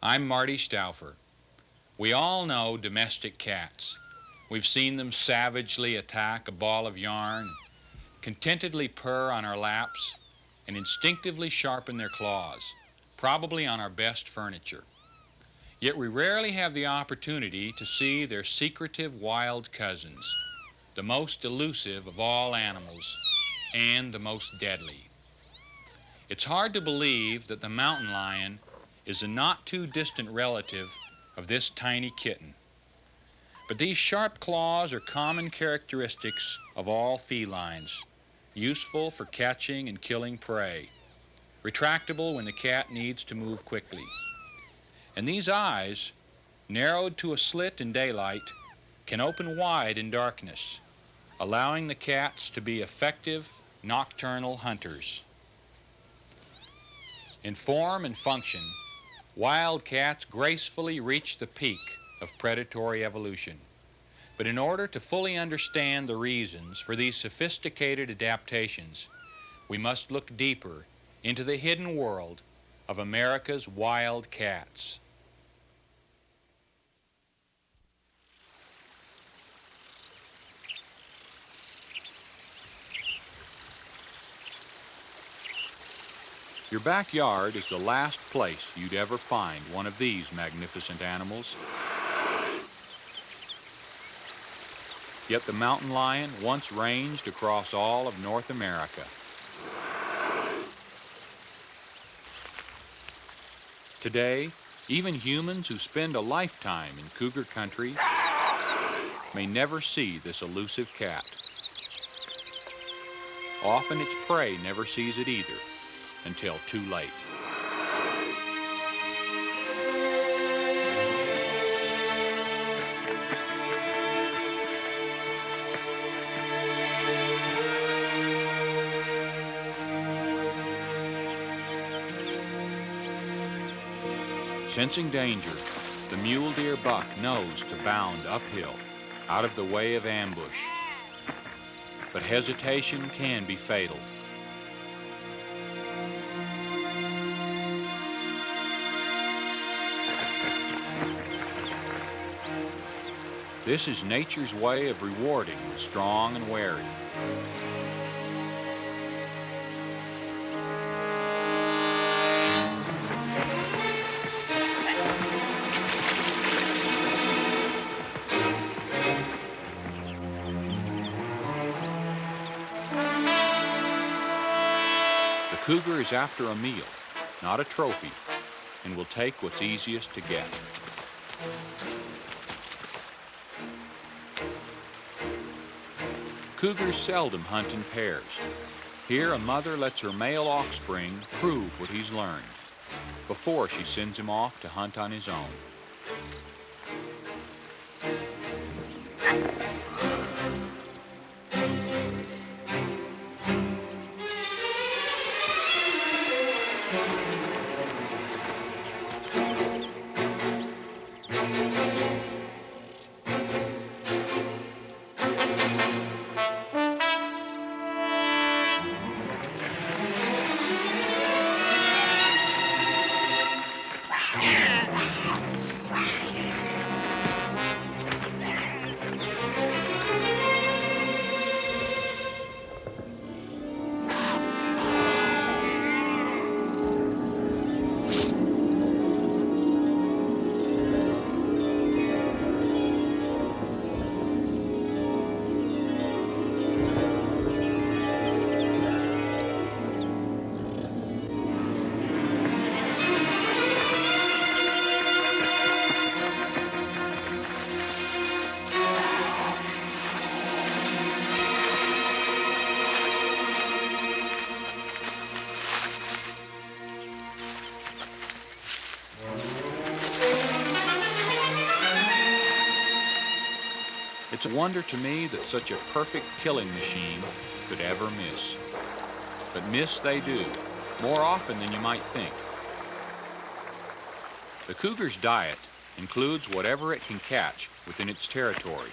I'm Marty Stauffer. We all know domestic cats. We've seen them savagely attack a ball of yarn, contentedly purr on our laps, and instinctively sharpen their claws, probably on our best furniture. Yet we rarely have the opportunity to see their secretive wild cousins, the most elusive of all animals and the most deadly. It's hard to believe that the mountain lion is a not too distant relative of this tiny kitten. But these sharp claws are common characteristics of all felines, useful for catching and killing prey, retractable when the cat needs to move quickly. And these eyes, narrowed to a slit in daylight, can open wide in darkness, allowing the cats to be effective nocturnal hunters. In form and function, wild cats gracefully reach the peak of predatory evolution. But in order to fully understand the reasons for these sophisticated adaptations, we must look deeper into the hidden world of America's wild cats. Your backyard is the last place you'd ever find one of these magnificent animals. Yet the mountain lion once ranged across all of North America. Today, even humans who spend a lifetime in cougar country may never see this elusive cat. Often its prey never sees it either, until too late. Sensing danger, the mule deer buck knows to bound uphill, out of the way of ambush. But hesitation can be fatal. This is nature's way of rewarding the strong and wary. The cougar is after a meal, not a trophy, and will take what's easiest to get. Cougars seldom hunt in pairs. Here, a mother lets her male offspring prove what he's learned before she sends him off to hunt on his own. It's a wonder to me that such a perfect killing machine could ever miss. But miss they do, more often than you might think. The cougar's diet includes whatever it can catch within its territory,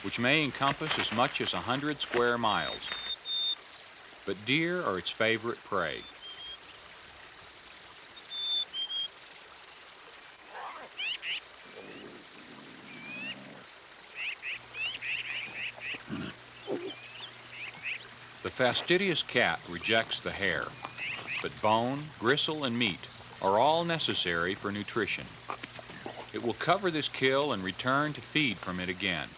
which may encompass as much as 100 square miles. But deer are its favorite prey. The fastidious cat rejects the hare, but bone, gristle, and meat are all necessary for nutrition. It will cover this kill and return to feed from it again.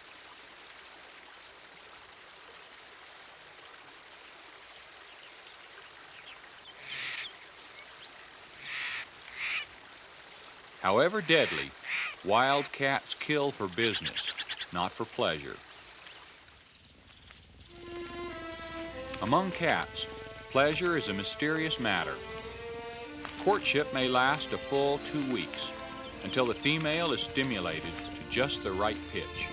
However deadly, wild cats kill for business, not for pleasure. Among cats, pleasure is a mysterious matter. Courtship may last a full 2 weeks until the female is stimulated to just the right pitch.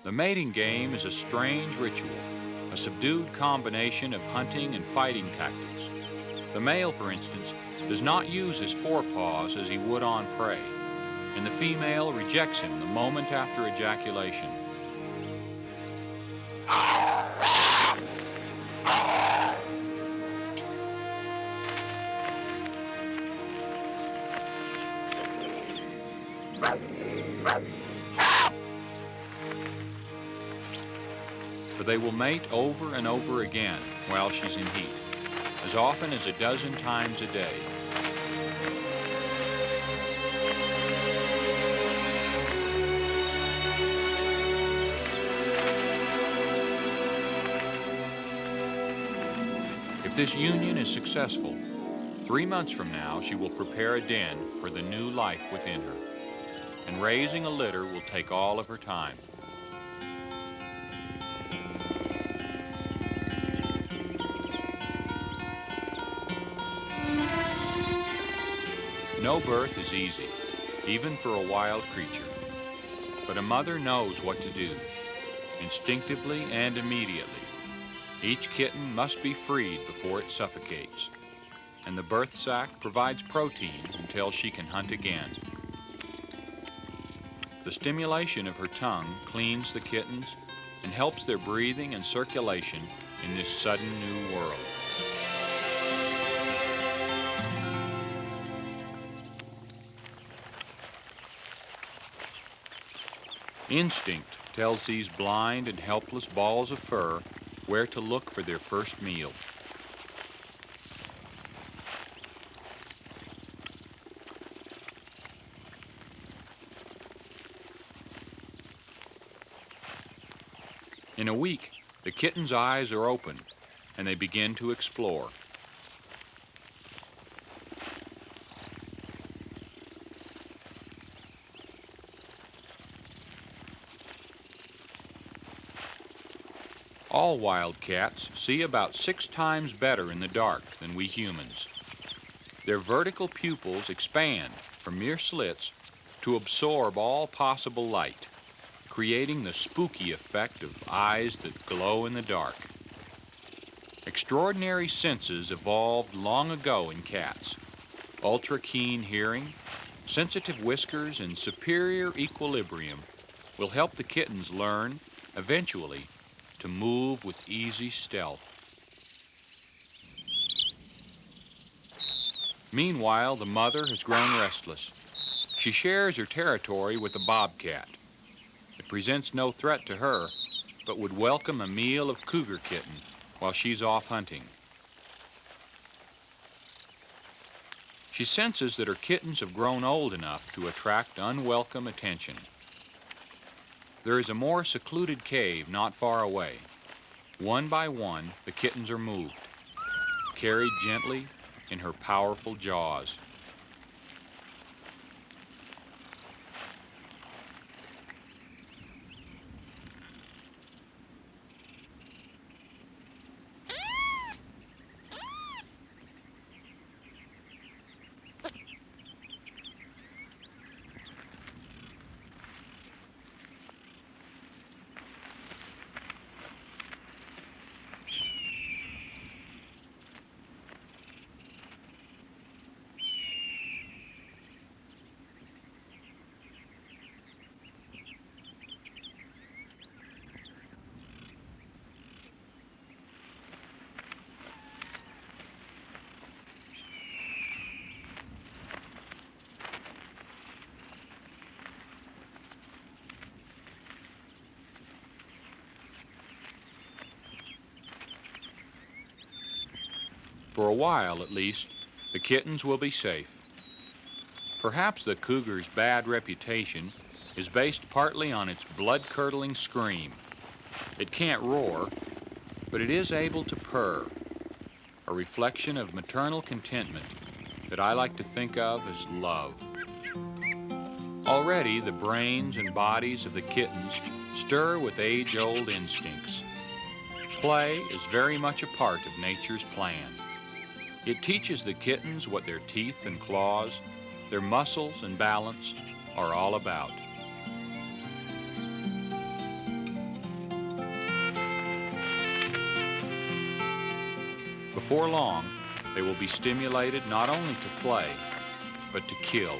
The mating game is a strange ritual, a subdued combination of hunting and fighting tactics. The male, for instance, does not use his forepaws as he would on prey, and the female rejects him the moment after ejaculation. But they will mate over and over again while she's in heat, as often as a dozen times a day. If this union is successful, 3 months from now she will prepare a den for the new life within her, and raising a litter will take all of her time. No birth is easy, even for a wild creature. But a mother knows what to do, instinctively and immediately. Each kitten must be freed before it suffocates, and the birth sac provides protein until she can hunt again. The stimulation of her tongue cleans the kittens and helps their breathing and circulation in this sudden new world. Instinct tells these blind and helpless balls of fur where to look for their first meal. In a week, the kitten's eyes are open and they begin to explore. All wild cats see about 6 times better in the dark than we humans. Their vertical pupils expand from mere slits to absorb all possible light, creating the spooky effect of eyes that glow in the dark. Extraordinary senses evolved long ago in cats. Ultra-keen hearing, sensitive whiskers, and superior equilibrium will help the kittens learn, eventually, to move with easy stealth. Meanwhile, the mother has grown restless. She shares her territory with the bobcat. It presents no threat to her, but would welcome a meal of cougar kitten while she's off hunting. She senses that her kittens have grown old enough to attract unwelcome attention. There is a more secluded cave not far away. One by one, the kittens are moved, carried gently in her powerful jaws. For a while, at least, the kittens will be safe. Perhaps the cougar's bad reputation is based partly on its blood-curdling scream. It can't roar, but it is able to purr, a reflection of maternal contentment that I like to think of as love. Already, the brains and bodies of the kittens stir with age-old instincts. Play is very much a part of nature's plan. It teaches the kittens what their teeth and claws, their muscles and balance are all about. Before long, they will be stimulated not only to play, but to kill.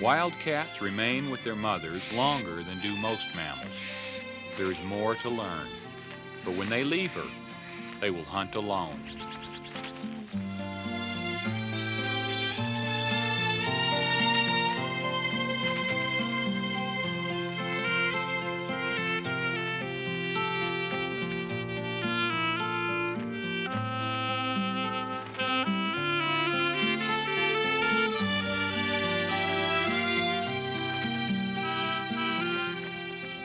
Wildcats remain with their mothers longer than do most mammals. There is more to learn, for when they leave her, they will hunt alone.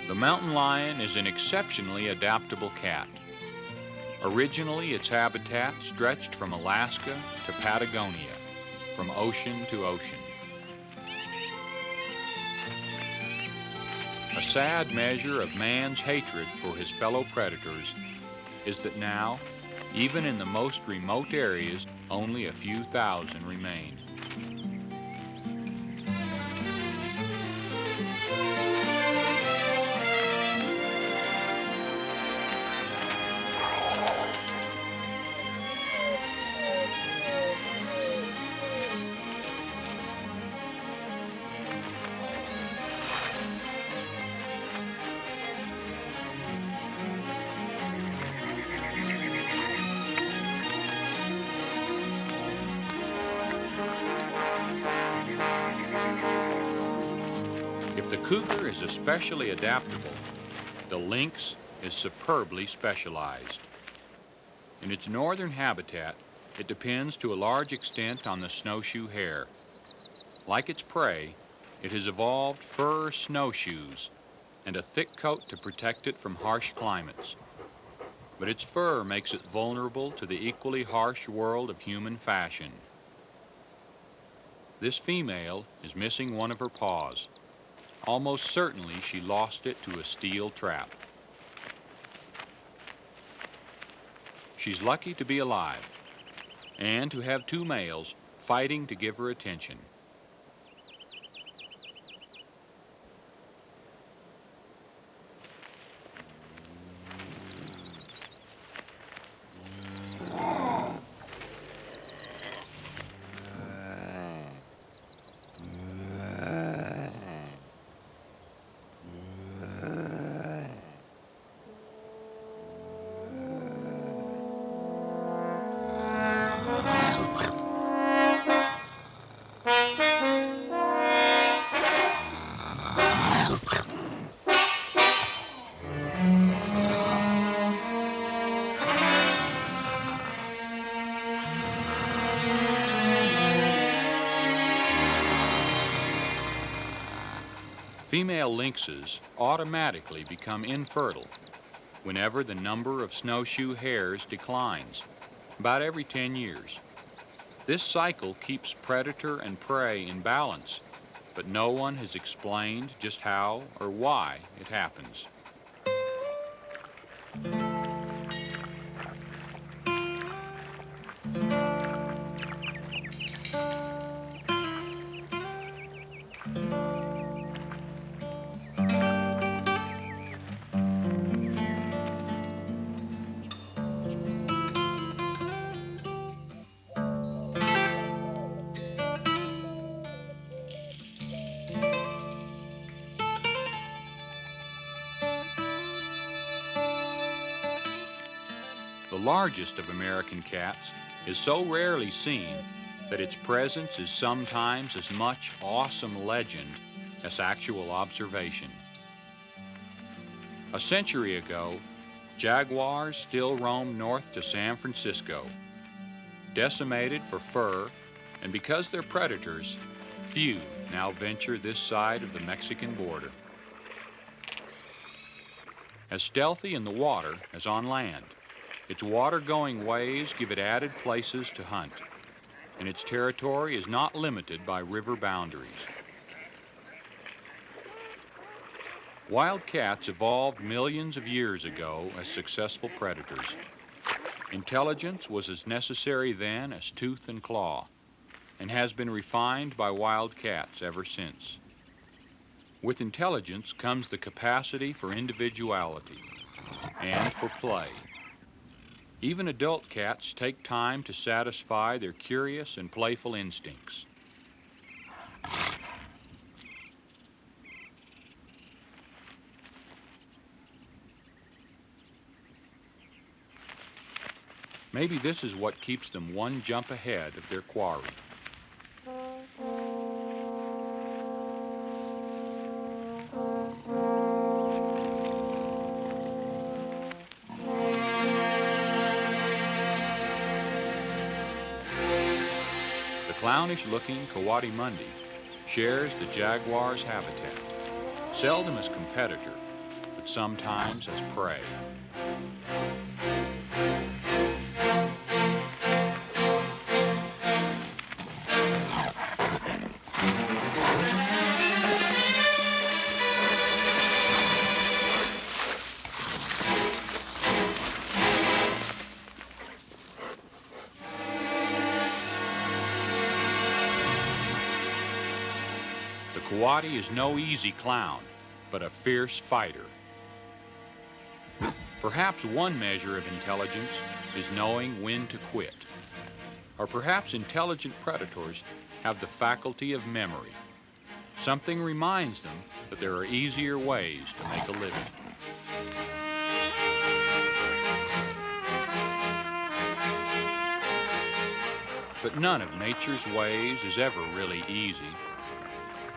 The mountain lion is an exceptionally adaptable cat. Originally, its habitat stretched from Alaska to Patagonia, from ocean to ocean. A sad measure of man's hatred for his fellow predators is that now, even in the most remote areas, only a few thousand remain. If the cougar is especially adaptable, the lynx is superbly specialized. In its northern habitat, it depends to a large extent on the snowshoe hare. Like its prey, it has evolved fur snowshoes and a thick coat to protect it from harsh climates. But its fur makes it vulnerable to the equally harsh world of human fashion. This female is missing one of her paws. Almost certainly she lost it to a steel trap. She's lucky to be alive and to have two males fighting to give her attention. Female lynxes automatically become infertile whenever the number of snowshoe hares declines, about every 10 years. This cycle keeps predator and prey in balance, but no one has explained just how or why it happens. The largest of American cats is so rarely seen that its presence is sometimes as much awesome legend as actual observation. A century ago, jaguars still roamed north to San Francisco. Decimated for fur, and because they're predators, few now venture this side of the Mexican border. As stealthy in the water as on land, its water-going ways give it added places to hunt, and its territory is not limited by river boundaries. Wild cats evolved millions of years ago as successful predators. Intelligence was as necessary then as tooth and claw, and has been refined by wild cats ever since. With intelligence comes the capacity for individuality and for play. Even adult cats take time to satisfy their curious and playful instincts. Maybe this is what keeps them one jump ahead of their quarry. The clownish-looking coati-mundi shares the jaguar's habitat, seldom as competitor, but sometimes as prey. The coati is no easy clown, but a fierce fighter. Perhaps one measure of intelligence is knowing when to quit. Or perhaps intelligent predators have the faculty of memory. Something reminds them that there are easier ways to make a living. But none of nature's ways is ever really easy.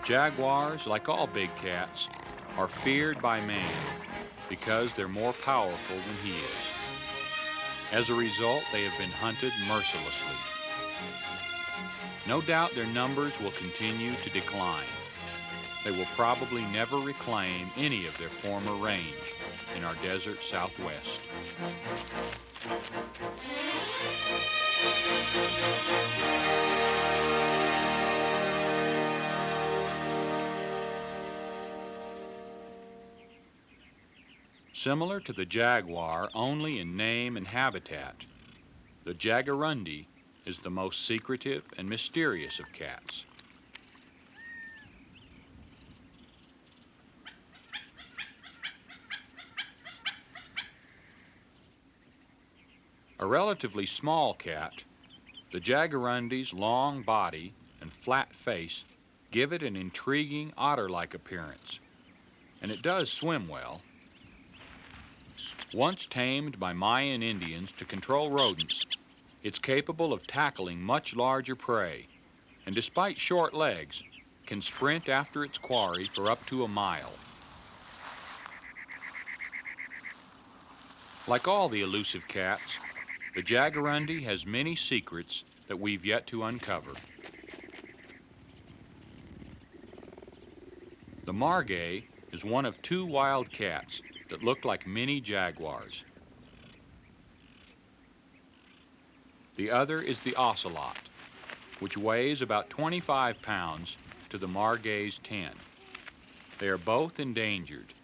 Jaguars, like all big cats, are feared by man because they're more powerful than he is. As a result, they have been hunted mercilessly. No doubt their numbers will continue to decline. They will probably never reclaim any of their former range in our desert Southwest. Similar to the jaguar only in name and habitat, the jaguarundi is the most secretive and mysterious of cats. A relatively small cat, the jaguarundi's long body and flat face give it an intriguing otter-like appearance, and it does swim well. Once tamed by Mayan Indians to control rodents, it's capable of tackling much larger prey, and despite short legs, can sprint after its quarry for up to a mile. Like all the elusive cats, the jaguarundi has many secrets that we've yet to uncover. The The margay is one of two wild cats that look like mini jaguars. The other is the ocelot, which weighs about 25 pounds to the margay's 10. They are both endangered,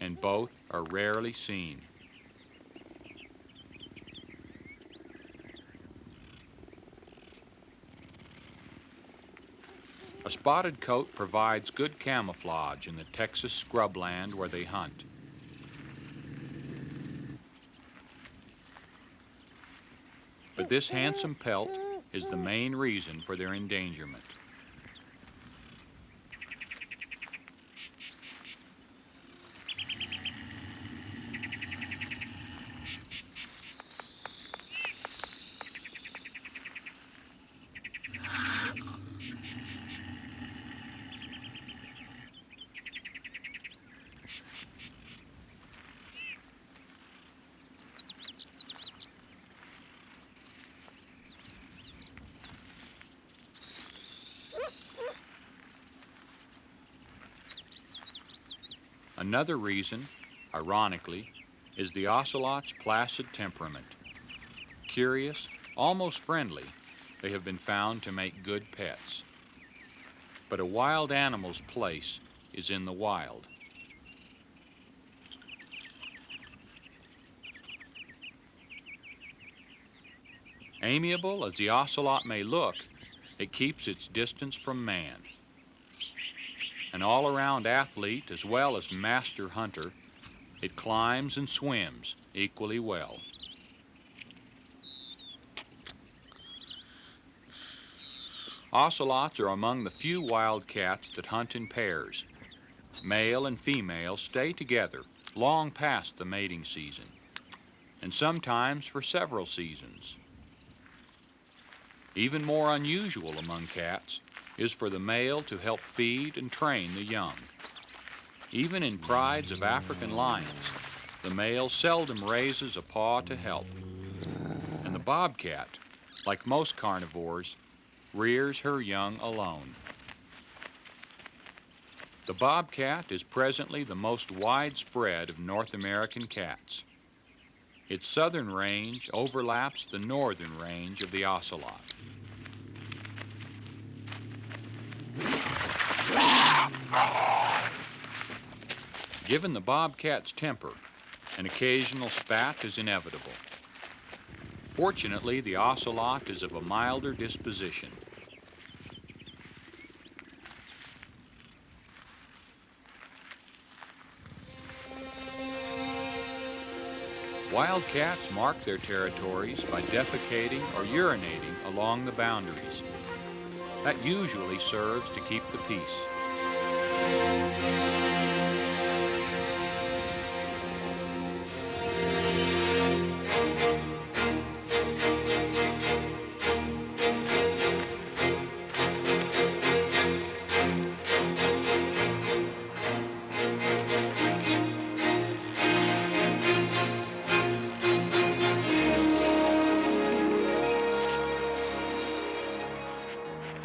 and both are rarely seen. A spotted coat provides good camouflage in the Texas scrubland where they hunt. But this handsome pelt is the main reason for their endangerment. Another reason, ironically, is the ocelot's placid temperament. Curious, almost friendly, they have been found to make good pets. But a wild animal's place is in the wild. Amiable as the ocelot may look, it keeps its distance from man. An all-around athlete as well as master hunter, it climbs and swims equally well. Ocelots are among the few wild cats that hunt in pairs. Male and female stay together long past the mating season, and sometimes for several seasons. Even more unusual among cats is for the male to help feed and train the young. Even in prides of African lions, the male seldom raises a paw to help. And the bobcat, like most carnivores, rears her young alone. The bobcat is presently the most widespread of North American cats. Its southern range overlaps the northern range of the ocelot. Given the bobcat's temper, an occasional spat is inevitable. Fortunately, the ocelot is of a milder disposition. Wildcats mark their territories by defecating or urinating along the boundaries. That usually serves to keep the peace.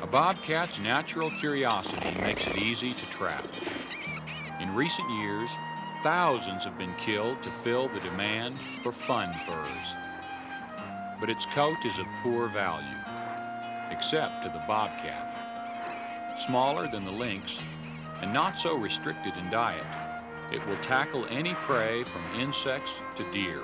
A bobcat's natural curiosity makes it easy to trap. In recent years, thousands have been killed to fill the demand for fun furs. But its coat is of poor value, except to the bobcat. Smaller than the lynx, and not so restricted in diet, it will tackle any prey from insects to deer.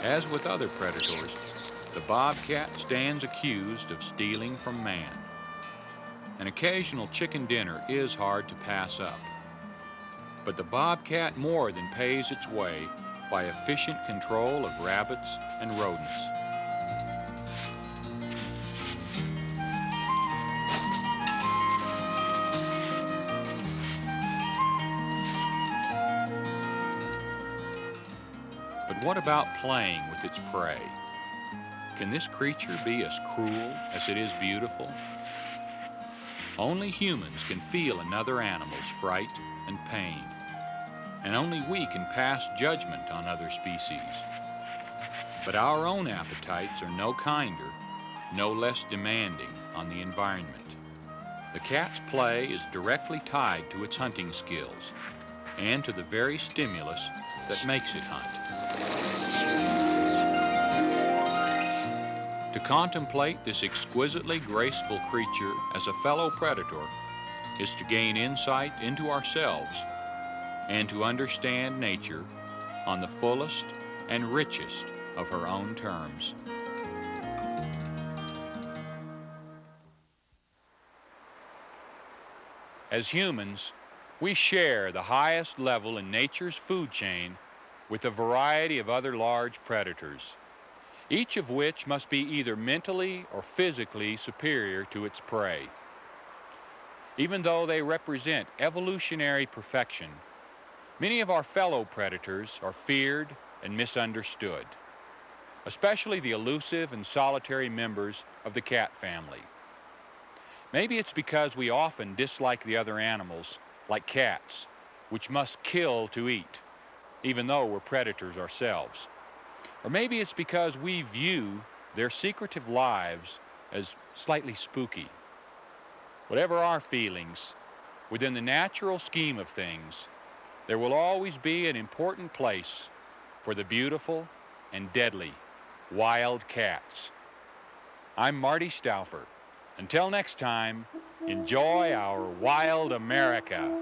As with other predators, the bobcat stands accused of stealing from man. An occasional chicken dinner is hard to pass up. But the bobcat more than pays its way by efficient control of rabbits and rodents. But But what about playing with its prey? Can this creature be as cruel as it is beautiful? Only humans can feel another animal's fright and pain, and only we can pass judgment on other species. But our own appetites are no kinder, no less demanding on the environment. The cat's play is directly tied to its hunting skills and to the very stimulus that makes it hunt. To contemplate this exquisitely graceful creature as a fellow predator is to gain insight into ourselves and to understand nature on the fullest and richest of her own terms. As humans, we share the highest level in nature's food chain with a variety of other large predators, each of which must be either mentally or physically superior to its prey. Even though they represent evolutionary perfection, many of our fellow predators are feared and misunderstood, especially the elusive and solitary members of the cat family. Maybe it's because we often dislike the other animals, like cats, which must kill to eat, even though we're predators ourselves. Or maybe it's because we view their secretive lives as slightly spooky. Whatever our feelings, within the natural scheme of things, there will always be an important place for the beautiful and deadly wild cats. I'm Marty Stauffer. Until next time, enjoy our wild America.